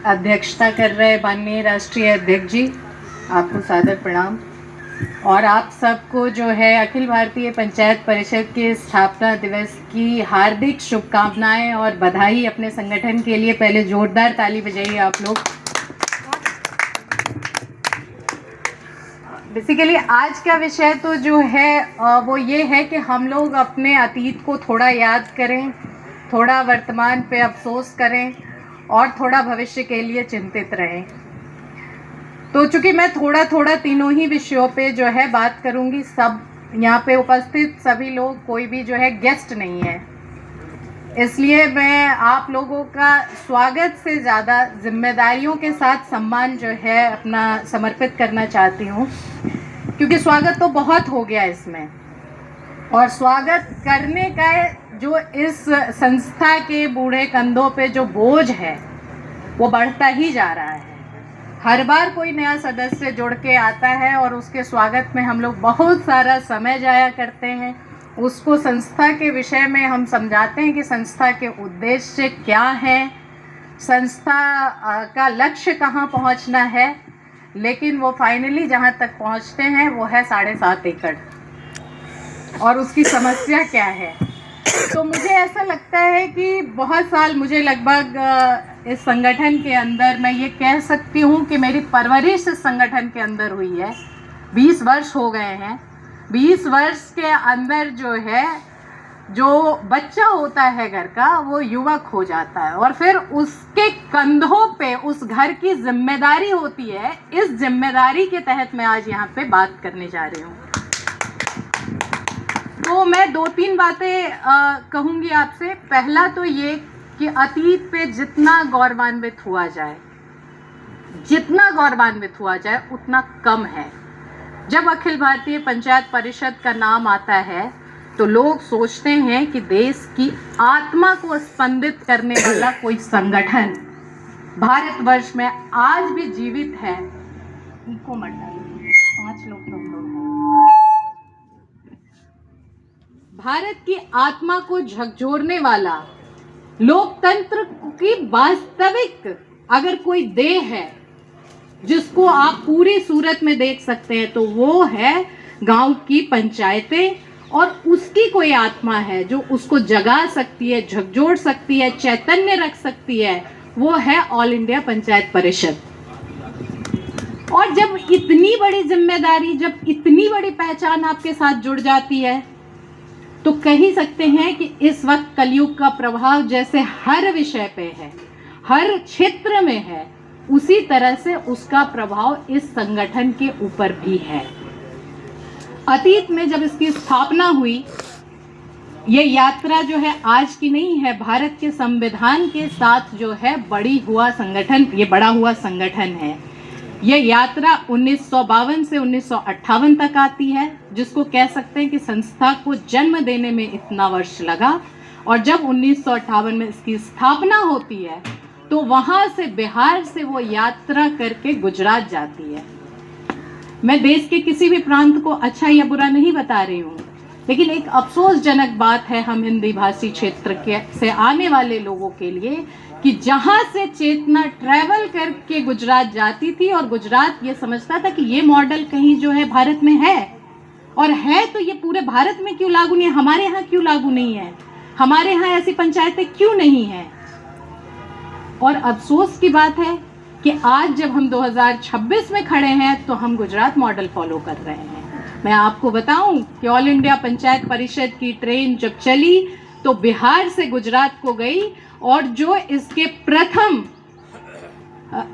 अध्यक्षता कर रहे माननीय राष्ट्रीय अध्यक्ष जी, आपको सादर प्रणाम। और आप सबको जो है अखिल भारतीय पंचायत परिषद के स्थापना दिवस की हार्दिक शुभकामनाएं और बधाई अपने संगठन के लिए। पहले जोरदार ताली बजाइए आप लोग। बेसिकली आज का विषय तो जो है वो ये है कि हम लोग अपने अतीत को थोड़ा याद करें, थोड़ा वर्तमान पे अफसोस करें और थोड़ा भविष्य के लिए चिंतित रहें। तो चूंकि मैं थोड़ा तीनों ही विषयों पे जो है बात करूंगी, सब यहाँ पे उपस्थित सभी लोग, कोई भी जो है गेस्ट नहीं है, इसलिए मैं आप लोगों का स्वागत से ज़्यादा जिम्मेदारियों के साथ सम्मान जो है अपना समर्पित करना चाहती हूँ, क्योंकि स्वागत तो बहुत हो गया इसमें, और स्वागत करने का जो इस संस्था के बूढ़े कंधों पे जो बोझ है वो बढ़ता ही जा रहा है। हर बार कोई नया सदस्य जुड़ के आता है और उसके स्वागत में हम लोग बहुत सारा समय जाया करते हैं। उसको संस्था के विषय में हम समझाते हैं कि संस्था के उद्देश्य क्या हैं, संस्था का लक्ष्य कहाँ पहुँचना है, लेकिन वो फाइनली जहाँ तक पहुँचते हैं वो है 7.5 एकड़, और उसकी समस्या क्या है। तो मुझे ऐसा लगता है कि बहुत साल, मुझे लगभग इस संगठन के अंदर, मैं ये कह सकती हूँ कि मेरी परवरिश इस संगठन के अंदर हुई है। 20 वर्ष हो गए हैं। 20 वर्ष के अंदर जो है, जो बच्चा होता है घर का, वो युवक हो जाता है और फिर उसके कंधों पे उस घर की जिम्मेदारी होती है। इस जिम्मेदारी के तहत मैं आज यहाँ पे बात करने जा रही हूँ। तो मैं 2-3 बातें कहूँगी आपसे। पहला तो ये कि अतीत पे जितना गौरवान्वित हुआ जाए, उतना कम है। जब अखिल भारतीय पंचायत परिषद का नाम आता है तो लोग सोचते हैं कि देश की आत्मा को स्पंदित करने वाला कोई संगठन भारतवर्ष में आज भी जीवित है। इको मत डालो, 5 लोग तो हम लोग हैं। भारत की आत्मा को झकझोरने वाला, लोकतंत्र की वास्तविक अगर कोई देह है जिसको आप पूरी सूरत में देख सकते हैं, तो वो है गांव की पंचायतें। और उसकी कोई आत्मा है जो उसको जगा सकती है, झकझोर सकती है, चैतन्य रख सकती है, वो है ऑल इंडिया पंचायत परिषद। और जब इतनी बड़ी जिम्मेदारी, जब इतनी बड़ी पहचान आपके साथ जुड़ जाती है, तो कह ही सकते हैं कि इस वक्त कलयुग का प्रभाव जैसे हर विषय पे है, हर क्षेत्र में है, उसी तरह से उसका प्रभाव इस संगठन के ऊपर भी है। अतीत में जब इसकी स्थापना हुई, ये यात्रा जो है आज की नहीं है, भारत के संविधान के साथ जो है ये बड़ा हुआ संगठन है। ये यात्रा 1952 से 1958 तक आती है, जिसको कह सकते हैं कि संस्था को जन्म देने में इतना वर्ष लगा। और जब 1958 में इसकी स्थापना होती है, तो वहाँ से, बिहार से वो यात्रा करके गुजरात जाती है। मैं देश के किसी भी प्रांत को अच्छा या बुरा नहीं बता रही हूँ, लेकिन एक अफसोसजनक बात है हम हिंदी भाषी क्षेत्र से आने वाले लोगों के लिए, कि जहाँ से चेतना ट्रैवल करके गुजरात जाती थी और गुजरात ये समझता था कि ये मॉडल कहीं जो है भारत में है, और है तो ये पूरे भारत में क्यों लागू नहीं है, हमारे यहाँ क्यों लागू नहीं है, हमारे यहाँ ऐसी पंचायतें क्यों नहीं है। और अफसोस की बात है कि आज जब हम 2026 में खड़े हैं तो हम गुजरात मॉडल फॉलो कर रहे हैं। मैं आपको बताऊं कि ऑल इंडिया पंचायत परिषद की ट्रेन जब चली तो बिहार से गुजरात को गई, और जो इसके प्रथम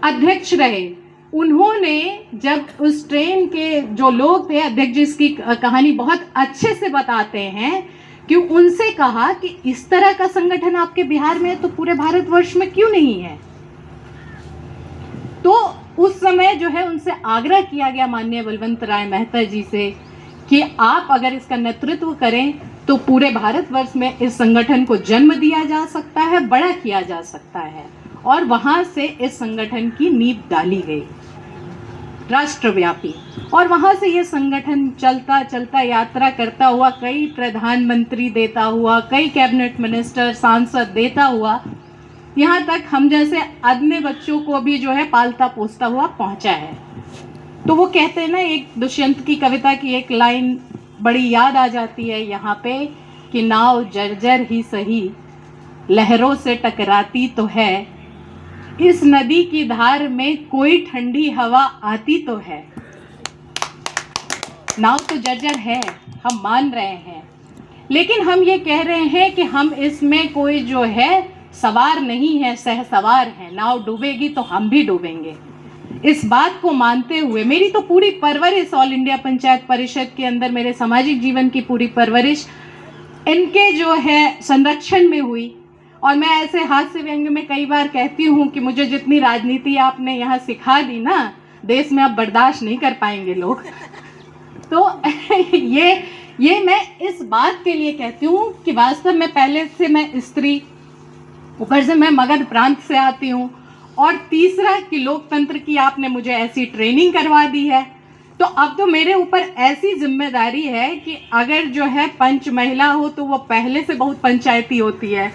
अध्यक्ष रहे, उन्होंने जब उस ट्रेन के जो लोग थे, अध्यक्ष जी इसकी कहानी बहुत अच्छे से बताते हैं, कि उनसे कहा कि इस तरह का संगठन आपके बिहार में है तो पूरे भारतवर्ष में क्यों नहीं है। तो उस समय जो है उनसे आग्रह किया गया माननीय बलवंत राय मेहता जी से कि आप अगर इसका नेतृत्व करें तो पूरे भारतवर्ष में इस संगठन को जन्म दिया जा सकता है, बड़ा किया जा सकता है। और वहाँ से इस संगठन की नींव डाली गई राष्ट्रव्यापी, और वहाँ से ये संगठन चलता चलता यात्रा करता हुआ, कई प्रधानमंत्री देता हुआ, कई कैबिनेट मिनिस्टर, सांसद देता हुआ, यहाँ तक हम जैसे अन्य बच्चों को भी जो है पालता पोसता हुआ पहुँचा है। तो वो कहते हैं ना, एक दुष्यंत की कविता की एक लाइन बड़ी याद आ जाती है यहाँ पे कि नाव जर्जर ही सही लहरों से टकराती तो है, इस नदी की धार में कोई ठंडी हवा आती तो है। नाव तो जर्जर है, हम मान रहे हैं, लेकिन हम ये कह रहे हैं कि हम इसमें कोई जो है सवार नहीं है, सहसवार है। नाव डूबेगी तो हम भी डूबेंगे। इस बात को मानते हुए मेरी तो पूरी परवरिश ऑल इंडिया पंचायत परिषद के अंदर, मेरे सामाजिक जीवन की पूरी परवरिश इनके जो है संरक्षण में हुई। और मैं ऐसे हास्य व्यंग में कई बार कहती हूँ कि मुझे जितनी राजनीति आपने यहाँ सिखा दी ना, देश में अब बर्दाश्त नहीं कर पाएंगे लोग। तो ये मैं इस बात के लिए कहती हूँ कि वास्तव में पहले से मैं स्त्री, ऊपर से मैं मगध प्रांत से आती हूँ, और तीसरा कि लोकतंत्र की आपने मुझे ऐसी ट्रेनिंग करवा दी है, तो अब तो मेरे ऊपर ऐसी जिम्मेदारी है कि अगर जो है पंच महिला हो तो वो पहले से बहुत पंचायती होती है।